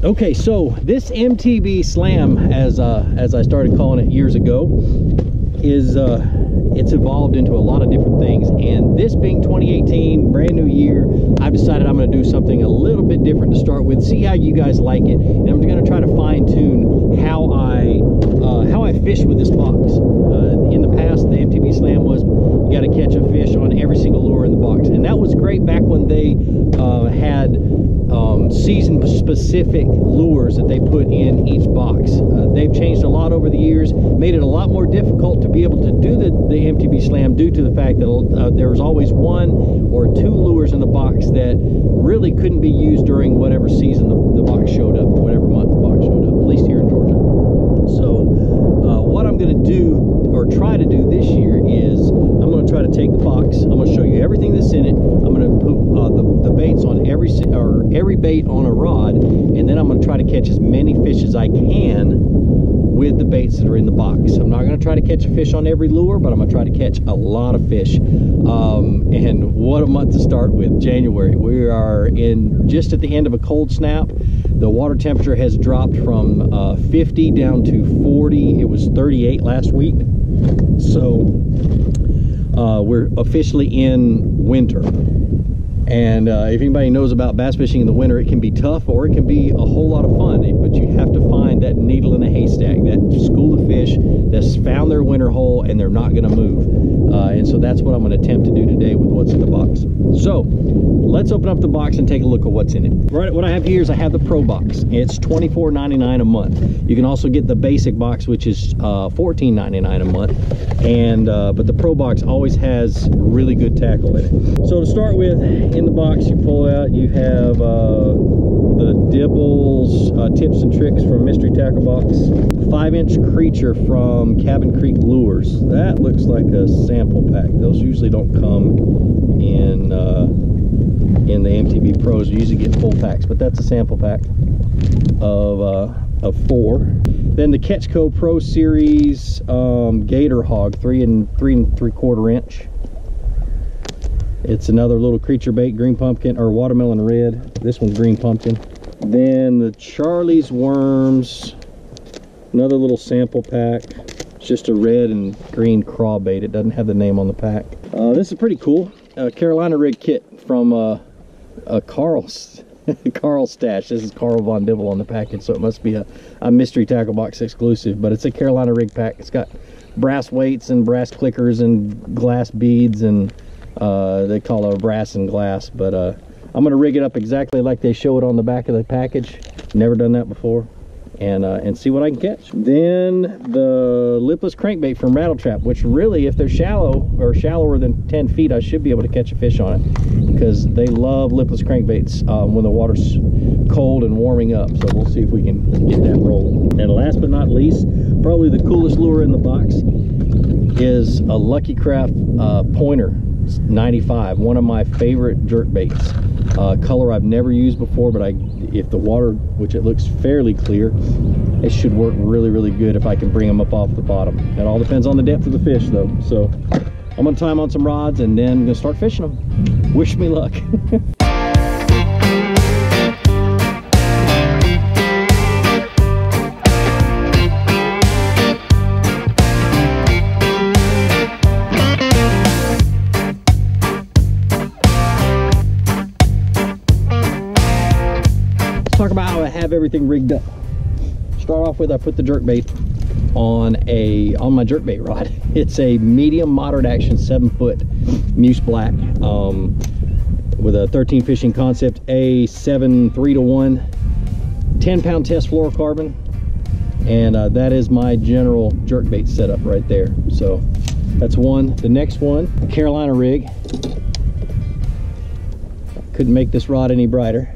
Okay, so this MTB Slam, as I started calling it years ago, is it's evolved into a lot of different things, and this being 2018, brand new year, I've decided I'm going to do something a little bit different to start with, see how you guys like it, and I'm going to try to fine-tune how I fish with this box. In the past, the MTB Slam was you got to catch a fish on every single lure in the box, and that was great back when they had season specific lures that they put in each box. They've changed a lot over the years, made it a lot more difficult to be able to do the MTB Slam due to the fact that there was always one or two lures in the box that really couldn't be used during whatever season the box showed up, whatever month the box showed up, at least here in Georgia. So what I'm going to do, or try to do this year, is I'm going to try to take the box, I'm going to show you everything that's in it, I'm going to put the baits on every bait on a rod, and then I'm going to try to catch as many fish as I can with the baits that are in the box. I'm not going to try to catch a fish on every lure, but I'm going to try to catch a lot of fish. And what a month to start with, January. We are just at the end of a cold snap. The water temperature has dropped from 50 down to 40. It was 38 last week. So we're officially in winter. And if anybody knows about bass fishing in the winter, it can be tough or it can be a whole lot of fun, but you have to find that needle in a haystack, that school of fish that's found their winter hole and they're not going to move. And so that's what I'm going to attempt to do today with what's in the box. So let's open up the box and take a look at what's in it. Right, what I have here is I have the Pro box. It's $24.99 a month. You can also get the basic box, which is $14.99 a month. And but the Pro box always has really good tackle in it. So to start with, in the box you pull out, you have the Dibbles tips and tricks from Mystery Tackle Box, 5-inch creature from Cabin Creek Lures. That looks like a sample pack. Those usually don't come in the MTB Pros. You usually get full packs, but that's a sample pack of 4. Then the Catchco Pro Series Gator Hog 3 3/4 inch. It's another little creature bait, green pumpkin or watermelon red. This one's green pumpkin. Then the Charlie's Worms, another little sample pack. It's just a red and green craw bait. It doesn't have the name on the pack. This is pretty cool. Carolina rig kit from Carl's stash. This is Carl Von Dibble on the package, so it must be a Mystery Tackle Box exclusive, but it's a Carolina rig pack. It's got brass weights and brass clickers and glass beads, and they call it brass and glass, but I'm going to rig it up exactly like they show it on the back of the package. Never done that before, and see what I can catch. Then the lipless crankbait from Rattle Trap, which really, if they're shallow or shallower than 10 feet, I should be able to catch a fish on it, because they love lipless crankbaits when the water's cold and warming up. So we'll see if we can get that rolling. And last but not least, probably the coolest lure in the box is a Lucky-Craft Pointer 95, one of my favorite jerk baits. Color I've never used before, but if the water, which it looks fairly clear, it should work really, really good if I can bring them up off the bottom. It all depends on the depth of the fish though. So I'm gonna tie them on some rods and then I'm gonna start fishing them. Wish me luck. Talk about how I have everything rigged up. Start off with, I put the jerkbait on my jerkbait rod. It's a medium moderate action 7-foot Muse Black with a 13 fishing concept, A7 3-to-1 10-pound test fluorocarbon, and that is my general jerkbait setup right there. So that's one. The next one, a Carolina rig. Couldn't make this rod any brighter.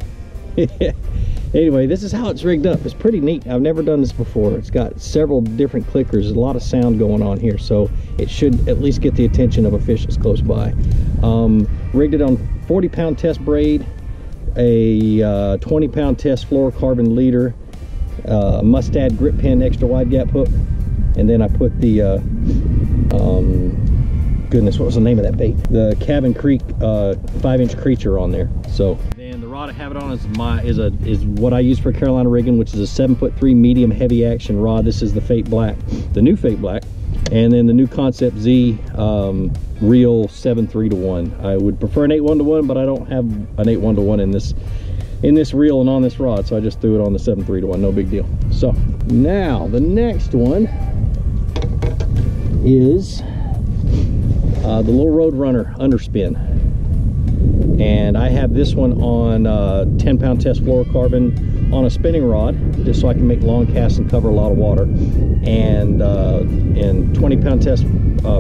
Anyway, this is how it's rigged up. It's pretty neat. I've never done this before. It's got several different clickers. There's a lot of sound going on here, so it should at least get the attention of a fish that's close by. Rigged it on 40-pound test braid, a 20-pound test fluorocarbon leader, Mustad grip pin extra wide gap hook, and then I put the goodness, what was the name of that bait? The Cabin Creek 5-inch creature on there. So then the rod rod I have it on is what I use for Carolina rigging, which is a 7'3" medium heavy action rod. This is the Fate Black, the new Fate Black, and then the new Concept Z reel 7.3-to-1. I would prefer an 8.1-to-1, but I don't have an 8.1-to-1 in this reel and on this rod, so I just threw it on the 7.3-to-1. No big deal. So now the next one is the little Roadrunner underspin, and I have this one on 10-pound test fluorocarbon on a spinning rod, just so I can make long casts and cover a lot of water, and 20-pound test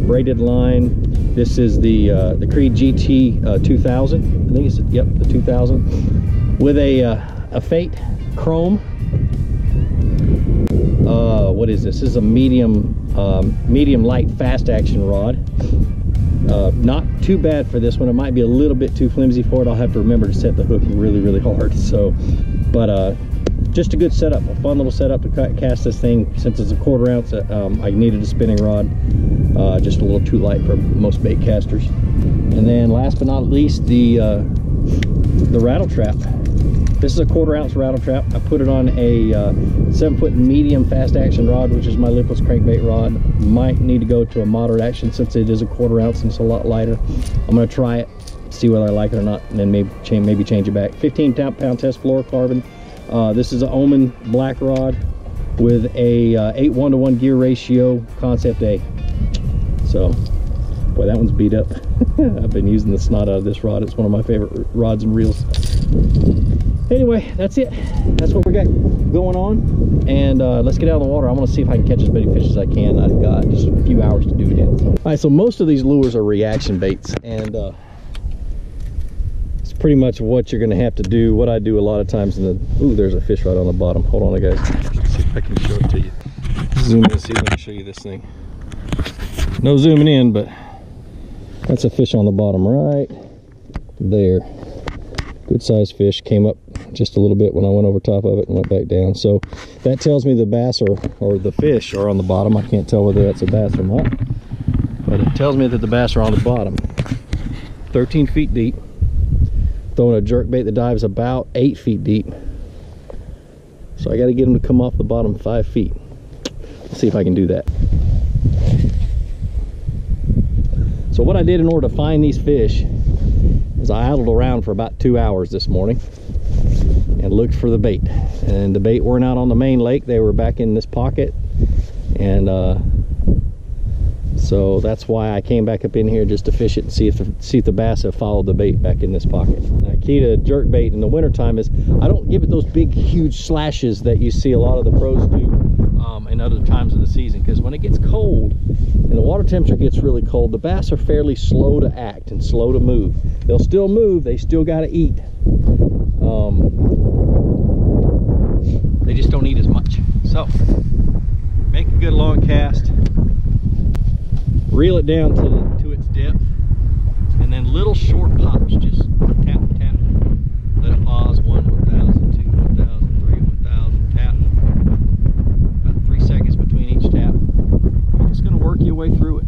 braided line. This is the Creed GT 2000. I think it's, yep, the 2000, with a Fate Chrome. What is this? This is a medium light fast action rod. Not too bad for this one. It might be a little bit too flimsy for it. I'll have to remember to set the hook really hard. So, but just a good setup, a fun little setup to cast this thing. Since it's a 1/4 ounce, I needed a spinning rod. Just a little too light for most bait casters. And then last but not least, the rattle trap. This is a 1/4 ounce rattle trap. I put it on a 7-foot medium fast action rod, which is my lipless crankbait rod. Might need to go to a moderate action since it is a 1/4 ounce and it's a lot lighter. I'm going to try it, see whether I like it or not, and then maybe change it back. 15-pound test fluorocarbon. This is an Omen black rod with a 8:1-to-1 gear ratio, Concept A. So, boy, that one's beat up. I've been using the snot out of this rod. It's one of my favorite rods and reels. Anyway, that's it. That's what we got going on, and let's get out of the water. I want to see if I can catch as many fish as I can. I've got just a few hours to do it in. All right, so most of these lures are reaction baits, and it's pretty much what you're going to have to do. What I do a lot of times in the... Ooh, there's a fish right on the bottom. Hold on, guys. Let's see if I can show it to you. Zoom in, see if I can show you this thing. No zooming in, but that's a fish on the bottom right there. Good sized fish. Came up just a little bit when I went over top of it and went back down. So that tells me the bass or the fish are on the bottom. I can't tell whether that's a bass or not, but it tells me that the bass are on the bottom. 13 feet deep. Throwing a jerk bait that dives about 8 feet deep. So I got to get them to come off the bottom 5 feet. Let's see if I can do that. So what I did in order to find these fish is I idled around for about 2 hours this morning and looked for the bait, and the bait weren't out on the main lake. They were back in this pocket, and so that's why I came back up in here just to fish it and see if the bass have followed the bait back in this pocket. Now, key to jerk bait in the wintertime is I don't give it those big huge slashes that you see a lot of the pros do in other times of the season, because when it gets cold and the water temperature gets really cold, the bass are fairly slow to act and slow to move. They'll still move, they still got to eat. They just don't eat as much. So make a good long cast, reel it down to its depth, and then little short pops, just tap, tap, let it pause. 1, 1,000, 2, 1,000, 3, 1,000, tap. About 3 seconds between each tap. You're just going to work your way through it.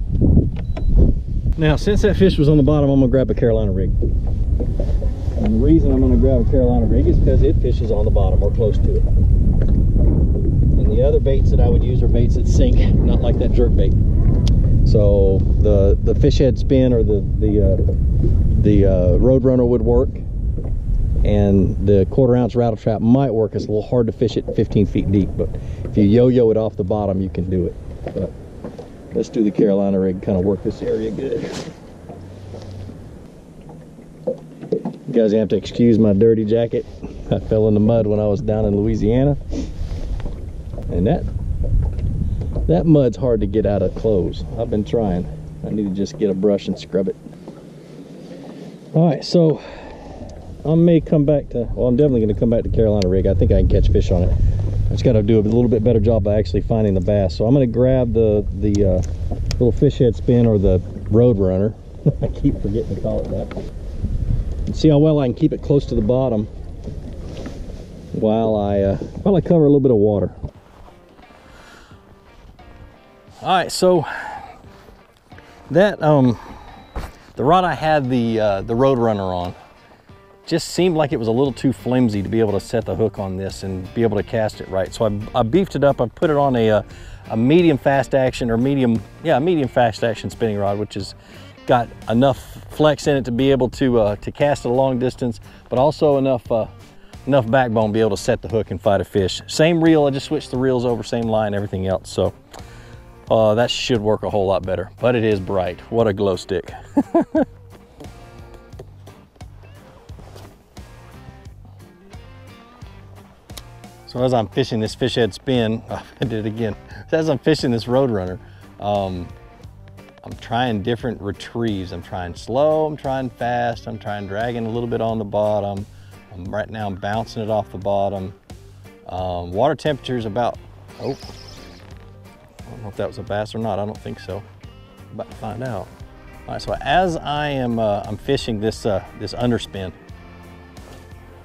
Now, since that fish was on the bottom, I'm going to grab a Carolina rig. And the reason I'm going to grab a Carolina rig is because it fishes on the bottom or close to it. And the other baits that I would use are baits that sink, not like that jerk bait. So the fish head spin or the Roadrunner would work, and the 1/4 ounce rattle trap might work. It's a little hard to fish it 15 feet deep, but if you yo-yo it off the bottom, you can do it. But let's do the Carolina rig, kind of work this area good. You guys have to excuse my dirty jacket. I fell in the mud when I was down in Louisiana, and that mud's hard to get out of clothes. I've been trying. I need to just get a brush and scrub it. All right, so I may come back to, well, I'm definitely going to come back to Carolina rig. I think I can catch fish on it. I just got to do a little bit better job by actually finding the bass. So I'm going to grab the little fish head spin or the Roadrunner. I keep forgetting to call it that. And see how well I can keep it close to the bottom while I cover a little bit of water. All right, so that the rod I had the Roadrunner on just seemed like it was a little too flimsy to be able to set the hook on this and be able to cast it right. So I beefed it up. I put it on a medium fast action, or medium fast action spinning rod, which has got enough flex in it to be able to cast it a long distance, but also enough backbone to be able to set the hook and fight a fish. Same reel, I just switched the reels over, same line, everything else. So that should work a whole lot better, but it is bright. What a glow stick. So as I'm fishing this fish head spin, I did it again. So as I'm fishing this Roadrunner, I'm trying different retrieves. I'm trying slow, I'm trying fast, I'm trying dragging a little bit on the bottom. Right now I'm bouncing it off the bottom. Water temperature is about, I don't know if that was a bass or not, I don't think so. About to find out. All right, so as I am I'm fishing this underspin,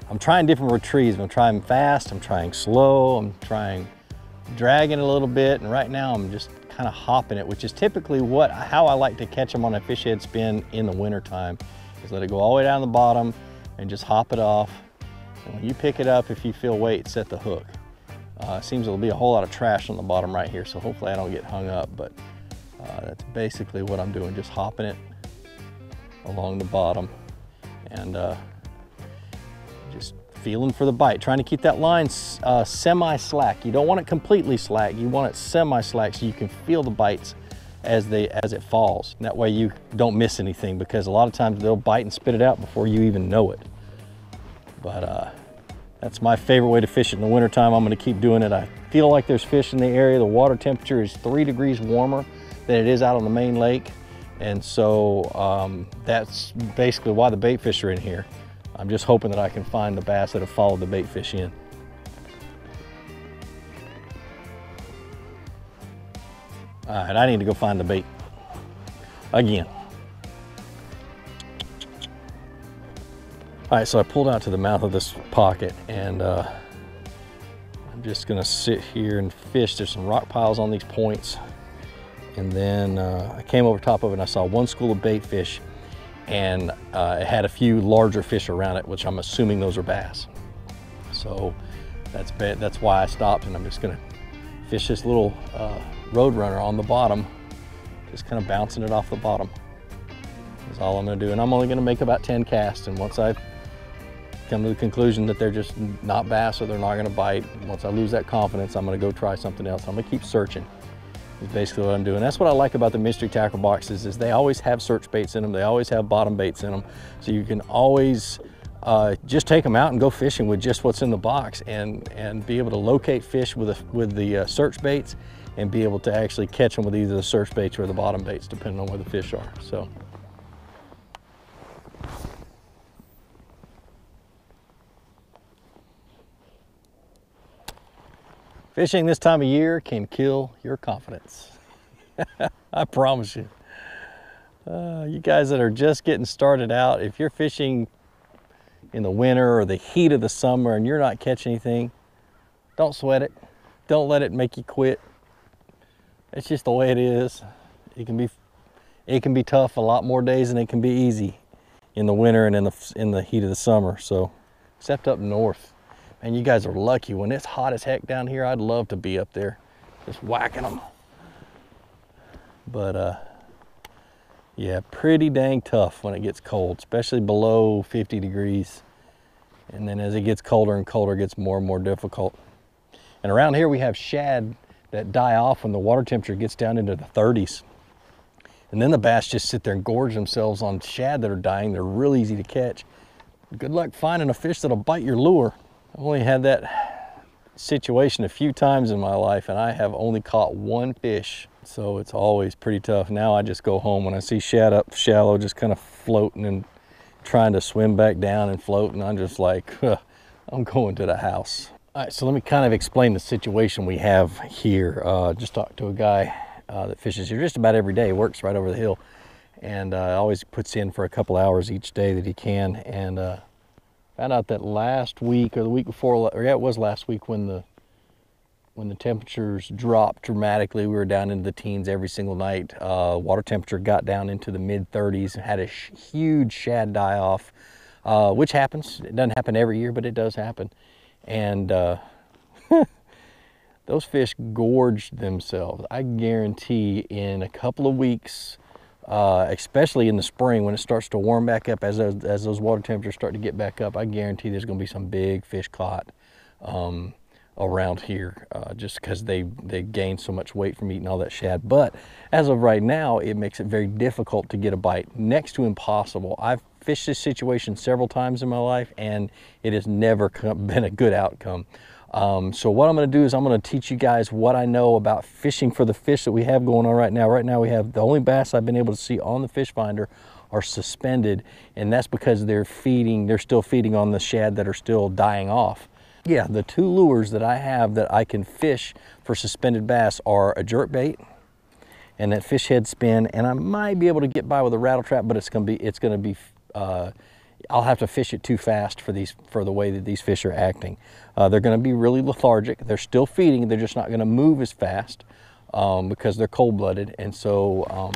I'm trying different retrieves. I'm trying fast, I'm trying slow, I'm trying dragging a little bit, and right now I'm just kind of hopping it, which is typically how I like to catch them on a fish head spin in the winter time, is let it go all the way down the bottom and just hop it off. And when you pick it up, if you feel weight, set the hook. It seems there'll be a whole lot of trash on the bottom right here, so hopefully I don't get hung up, but that's basically what I'm doing, just hopping it along the bottom and just feeling for the bite, trying to keep that line semi-slack. You don't want it completely slack, you want it semi-slack so you can feel the bites as it falls. That way you don't miss anything, because a lot of times they'll bite and spit it out before you even know it. But that's my favorite way to fish it in the wintertime. I'm gonna keep doing it. I feel like there's fish in the area. The water temperature is 3 degrees warmer than it is out on the main lake. And so that's basically why the bait fish are in here. I'm just hoping that I can find the bass that have followed the bait fish in. All right, I need to go find the bait again. All right, so I pulled out to the mouth of this pocket, and I'm just gonna sit here and fish. There's some rock piles on these points. And then I came over top of it and I saw one school of bait fish, and it had a few larger fish around it, which I'm assuming those are bass. So that's why I stopped, and I'm just gonna fish this little Roadrunner on the bottom, just kind of bouncing it off the bottom. That's all I'm gonna do. And I'm only gonna make about 10 casts, and once I come to the conclusion that they're just not bass or they're not gonna bite, once I lose that confidence, I'm gonna go try something else. I'm gonna keep searching. Is basically what I'm doing. That's what I like about the mystery tackle boxes, is they always have search baits in them. They always have bottom baits in them. So you can always just take them out and go fishing with just what's in the box, and be able to locate fish with the search baits, and be able to actually catch them with either the search baits or the bottom baits, depending on where the fish are. So. Fishing this time of year can kill your confidence. I promise you. You guys that are just getting started out, if you're fishing in the winter or the heat of the summer and you're not catching anything, don't sweat it. Don't let it make you quit. It's just the way it is. It can be tough a lot more days than it can be easy in the winter and in the heat of the summer. So, except up north. And you guys are lucky. When it's hot as heck down here, I'd love to be up there just whacking them. But yeah, pretty dang tough when it gets cold, especially below 50 degrees. And then as it gets colder and colder, it gets more and more difficult. And around here we have shad that die off when the water temperature gets down into the 30s. And then the bass just sit there and gorge themselves on shad that are dying. They're real easy to catch. Good luck finding a fish that'll bite your lure. I've only had that situation a few times in my life, and I have only caught one fish. So it's always pretty tough. Now I just go home when I see shad up shallow, just kind of floating and trying to swim back down and float, and I'm just like, I'm going to the house. All right, so let me kind of explain the situation we have here. Just talked to a guy that fishes here just about every day. He works right over the hill, and always puts in for a couple hours each day that he can. And found out that last week or the week before, or yeah, it was last week, when the temperatures dropped dramatically, we were down into the teens every single night. Water temperature got down into the mid 30s, had a huge shad die off. which happens. It doesn't happen every year, but it does happen. And those fish gorge themselves. I guarantee in a couple of weeks, especially in the spring when it starts to warm back up, as those water temperatures start to get back up, I guarantee there's going to be some big fish caught around here, just because they gain so much weight from eating all that shad. But as of right now, it makes it very difficult to get a bite, next to impossible. I've fished this situation several times in my life, and it has never been a good outcome. So what I'm going to do is I'm going to teach you guys what I know about fishing for the fish that we have going on right now. Right now we have the only bass I've been able to see on the fish finder are suspended, and that's because they're still feeding on the shad that are still dying off. Yeah, the two lures that I have that I can fish for suspended bass are a jerk bait and that fish head spin, and I might be able to get by with a rattle trap, but it's gonna be I'll have to fish it too fast for the way that these fish are acting. They're gonna be really lethargic. They're still feeding, they're just not gonna move as fast because they're cold-blooded, and so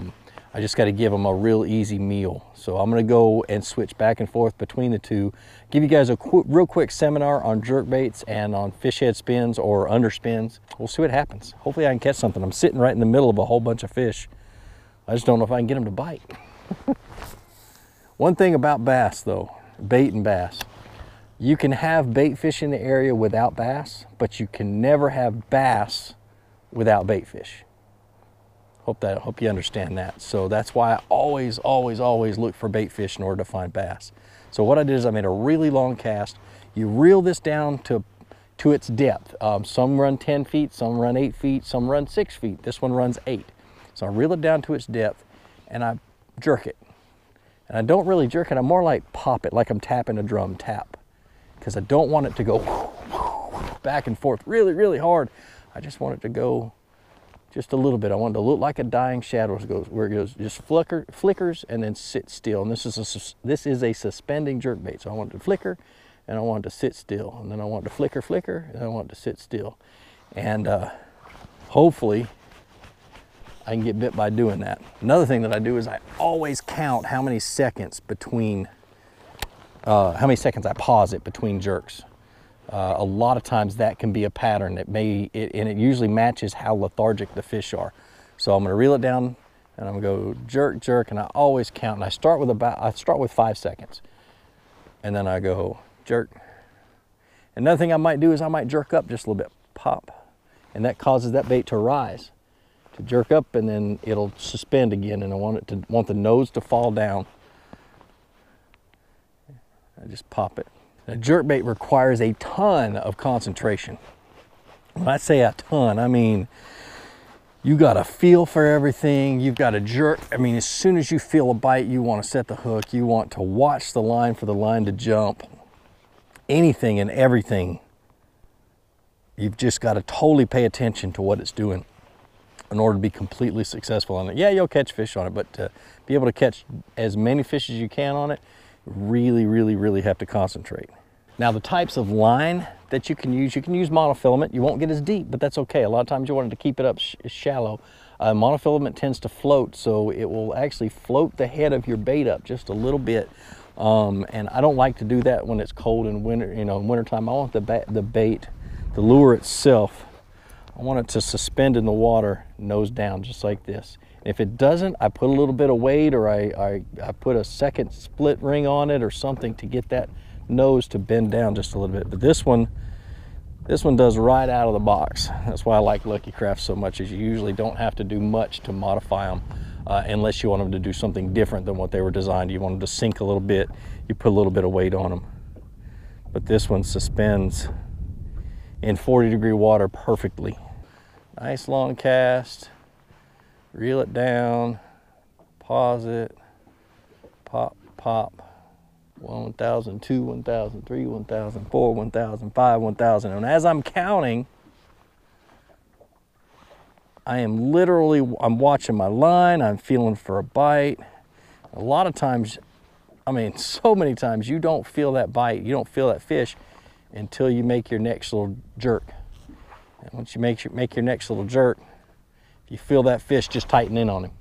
I just got to give them a real easy meal. So I'm going to go and switch back and forth between the two, give you guys a real quick seminar on jerk baits and on fish head spins or underspins. We'll see what happens. Hopefully I can catch something. I'm sitting right in the middle of a whole bunch of fish. I just don't know if I can get them to bite. One thing about bass though, bait and bass, you can have bait fish in the area without bass, but you can never have bass without bait fish. Hope you understand that. So that's why I always look for bait fish in order to find bass. So what I did is I made a really long cast. You reel this down to its depth. Some run 10 feet, some run 8 feet, some run 6 feet. This one runs 8. So I reel it down to its depth and I jerk it. And I don't really jerk it, I more like pop it, like I'm tapping a drum tap. Because I don't want it to go back and forth really hard. I just want it to go just a little bit. I want it to look like a dying shadow, where it goes just flickers and then sit still. And this is a suspending jerk bait. So I want it to flicker and I want it to sit still. And then I want it to flicker, and I want it to sit still. And hopefully I can get bit by doing that. Another thing that I do is I always count how many seconds I pause it between jerks. A lot of times that can be a pattern. And it usually matches how lethargic the fish are. So I'm going to reel it down and I'm going to go jerk, jerk, and I always count. And I start with 5 seconds, and then I go jerk. Another thing I might do is I might jerk up just a little bit, pop, and that causes that bait to rise, to jerk up, and then it'll suspend again. And I want the nose to fall down. I just pop it. A jerk bait requires a ton of concentration. When I say a ton, I mean you got to feel for everything. You've got to jerk. I mean, as soon as you feel a bite, you want to set the hook. You want to watch the line for the line to jump. Anything and everything. You've just got to totally pay attention to what it's doing in order to be completely successful on it. Yeah, you'll catch fish on it, but to be able to catch as many fish as you can on it, really have to concentrate. Now the types of line that you can use monofilament. You won't get as deep, but that's okay. A lot of times you want it to keep it up shallow. Monofilament tends to float, so it will actually float the head of your bait up just a little bit. And I don't like to do that when it's cold in winter. In wintertime, I want the lure itself, I want it to suspend in the water, nose down, just like this. If it doesn't, I put a little bit of weight, or I put a second split ring on it or something to get that nose to bend down just a little bit. But this one does right out of the box. That's why I like Lucky Craft so much, is you usually don't have to do much to modify them unless you want them to do something different than what they were designed. You want them to sink a little bit, you put a little bit of weight on them. But this one suspends in 40-degree water perfectly. Nice long cast. Reel it down, pause it, pop, 1,000, 2, 1,000, 3, 1,000, 4, 1,000, 5, 1,000. And as I'm counting, I'm watching my line, I'm feeling for a bite. A lot of times, I mean, so many times, you don't feel that bite, you don't feel that fish until you make your next little jerk. And once you make your next little jerk, you feel that fish just tighten in on him.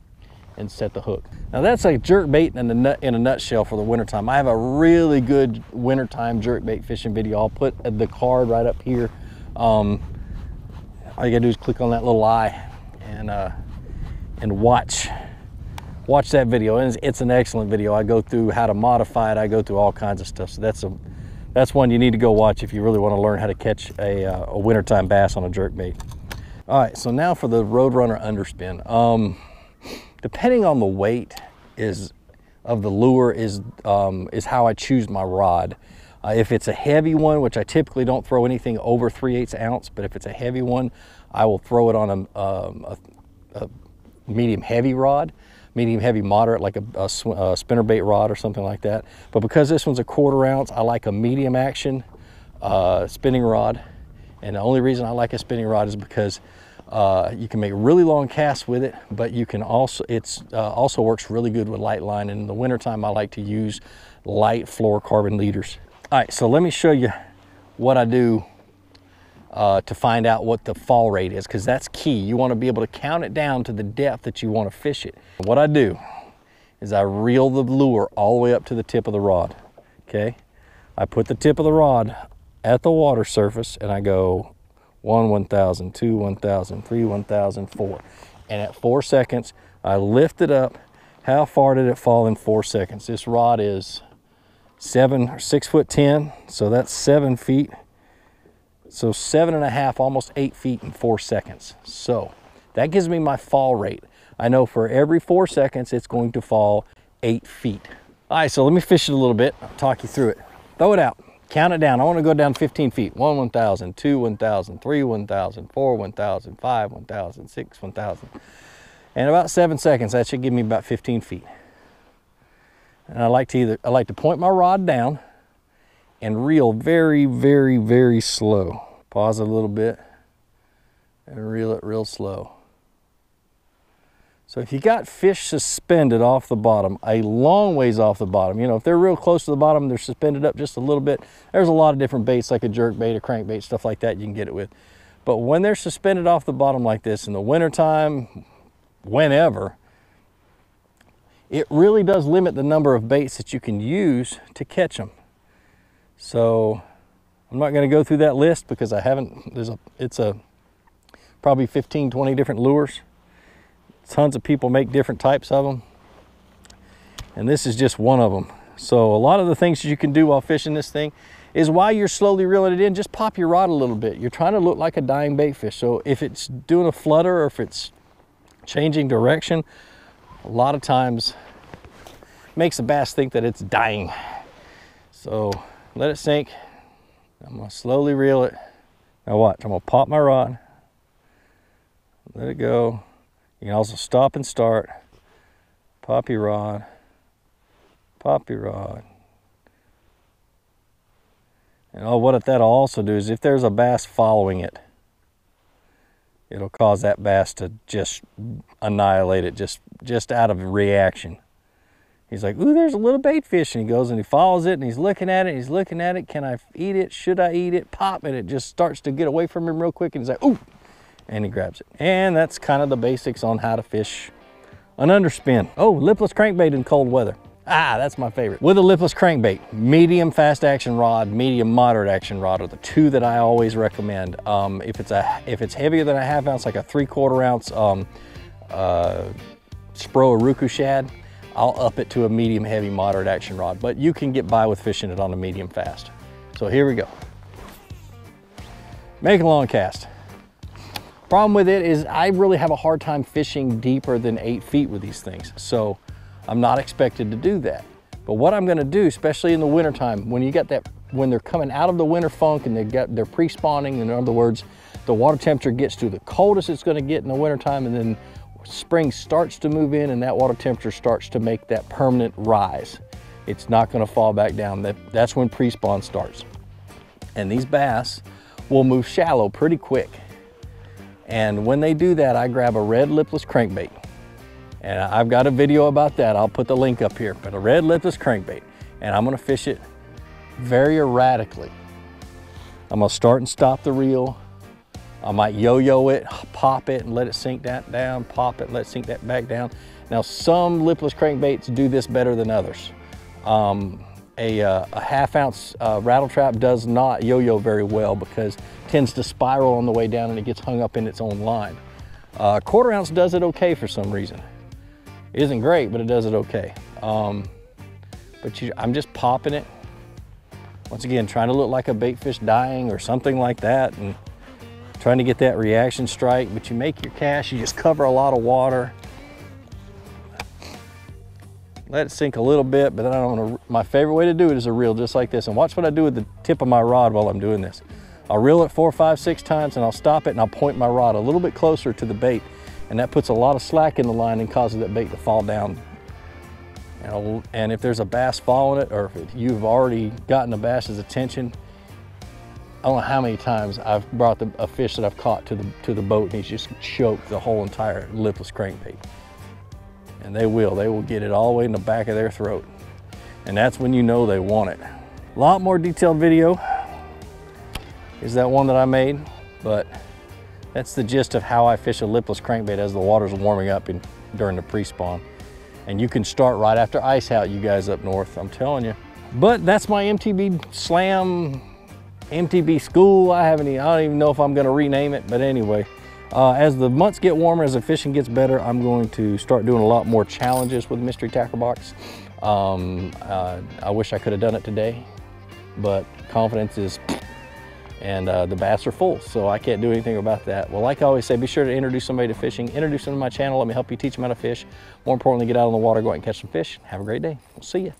and set the hook. Now that's a jerk bait in a nutshell for the wintertime. I have a really good wintertime jerk bait fishing video. I'll put the card right up here. All you gotta do is click on that little eye and watch that video. And it's an excellent video. I go through how to modify it. I go through all kinds of stuff. So that's one you need to go watch if you really want to learn how to catch a wintertime bass on a jerk bait. All right, so now for the Roadrunner underspin. Depending on the weight of the lure is how I choose my rod. If it's a heavy one, which I typically don't throw anything over 3/8 ounce, but if it's a heavy one, I will throw it on a medium heavy rod, medium heavy moderate, like a spinnerbait rod or something like that. But because this one's a 1/4 ounce, I like a medium action spinning rod. And the only reason I like a spinning rod is because you can make really long casts with it, but you can also, also works really good with light line. And in the wintertime, I like to use light fluorocarbon leaders. All right, so let me show you what I do to find out what the fall rate is, because that's key. You want to be able to count it down to the depth that you want to fish it. What I do is I reel the lure all the way up to the tip of the rod, okay? I put the tip of the rod at the water surface and I go 1, 1,000, 2, 1,000, 3, 1,000, 4. And at 4 seconds, I lift it up. How far did it fall in 4 seconds? This rod is 6'10", so that's 7 feet. So 7.5, almost 8 feet in 4 seconds. So that gives me my fall rate. I know for every 4 seconds, it's going to fall 8 feet. All right, so let me fish it a little bit. I'll talk you through it. Throw it out. Count it down. I want to go down 15 feet. 1, 1,000, 2, 1,000, 3, 1,000, 4, 1,000, 5, 1,000, 6, 1,000. And about 7 seconds, that should give me about 15 feet. And I like to point my rod down and reel very, very, very slow. Pause it a little bit and reel it real slow. So if you got fish suspended off the bottom, a long ways off the bottom, you know, if they're real close to the bottom, they're suspended up just a little bit. There's a lot of different baits, like a jerk bait, a crankbait, stuff like that you can get it with. But when they're suspended off the bottom like this in the wintertime, whenever, it really does limit the number of baits that you can use to catch them. So I'm not going to go through that list because I haven't, it's probably 15, 20 different lures. Tons of people make different types of them, and this is just one of them. So a lot of the things that you can do while fishing this thing is, while you're slowly reeling it in, just pop your rod a little bit. You're trying to look like a dying bait fish. So if it's doing a flutter or if it's changing direction, a lot of times makes the bass think that it's dying. So let it sink. I'm gonna slowly reel it. Now watch, I'm gonna pop my rod, let it go. You can also stop and start. Pop your rod. Pop your rod. And what that'll also do is, if there's a bass following it, it'll cause that bass to just annihilate it, just out of reaction. He's like, ooh, there's a little bait fish, and he goes and he follows it and he's looking at it, he's looking at it. Can I eat it? Should I eat it? Pop, and it just starts to get away from him real quick, and he's like, ooh. And he grabs it. And that's kind of the basics on how to fish an underspin. Oh, lipless crankbait in cold weather. Ah, that's my favorite. With a lipless crankbait, medium fast action rod, medium moderate action rod are the two that I always recommend. If it's heavier than a 1/2 ounce, like a 3/4 ounce Spro Uruku shad, I'll up it to a medium heavy moderate action rod. But you can get by with fishing it on a medium fast. So here we go. Make a long cast. Problem with it is I really have a hard time fishing deeper than 8 feet with these things. So I'm not expected to do that. But what I'm gonna do, especially in the wintertime, when they're coming out of the winter funk and they're pre-spawning, in other words, the water temperature gets to the coldest it's gonna get in the wintertime, and then spring starts to move in and that water temperature starts to make that permanent rise. It's not gonna fall back down. That's when pre-spawn starts. And these bass will move shallow pretty quick. And when they do that, I grab a red lipless crankbait. And I've got a video about that. I'll put the link up here. But a red lipless crankbait. And I'm gonna fish it very erratically. I'm gonna start and stop the reel. I might yo-yo it, pop it and let it sink that down, pop it and let it sink that back down. Now some lipless crankbaits do this better than others. A half-ounce rattle trap does not yo-yo very well because it tends to spiral on the way down and it gets hung up in its own line. Quarter ounce does it okay for some reason. It isn't great, but it does it okay. I'm just popping it. Once again, trying to look like a bait fish dying or something like that, and trying to get that reaction strike. But you make your cast, you just cover a lot of water. Let it sink a little bit, but then I don't want to. My favorite way to do it is a reel just like this. And watch what I do with the tip of my rod while I'm doing this. I'll reel it 4, 5, 6 times and I'll stop it and I'll point my rod a little bit closer to the bait. And that puts a lot of slack in the line and causes that bait to fall down. And if there's a bass following it, or if you've already gotten a bass's attention, I don't know how many times I've brought a fish that I've caught to the boat and he's just choked the whole entire lipless crankbait. And they will get it all the way in the back of their throat. And that's when you know they want it. A lot more detailed video is that one that I made, but that's the gist of how I fish a lipless crankbait as the water's warming up during the pre-spawn. And you can start right after ice out, you guys up north, I'm telling you. But that's my MTB Slam, MTB School. I don't even know if I'm gonna rename it, but anyway. As the months get warmer, as the fishing gets better, I'm going to start doing a lot more challenges with Mystery Tackle Box. I wish I could have done it today, but confidence is, and the bass are full, so I can't do anything about that. Well, like I always say, be sure to introduce somebody to fishing, introduce them to my channel, let me help you teach them how to fish. More importantly, get out on the water, go out and catch some fish. Have a great day. We'll see you.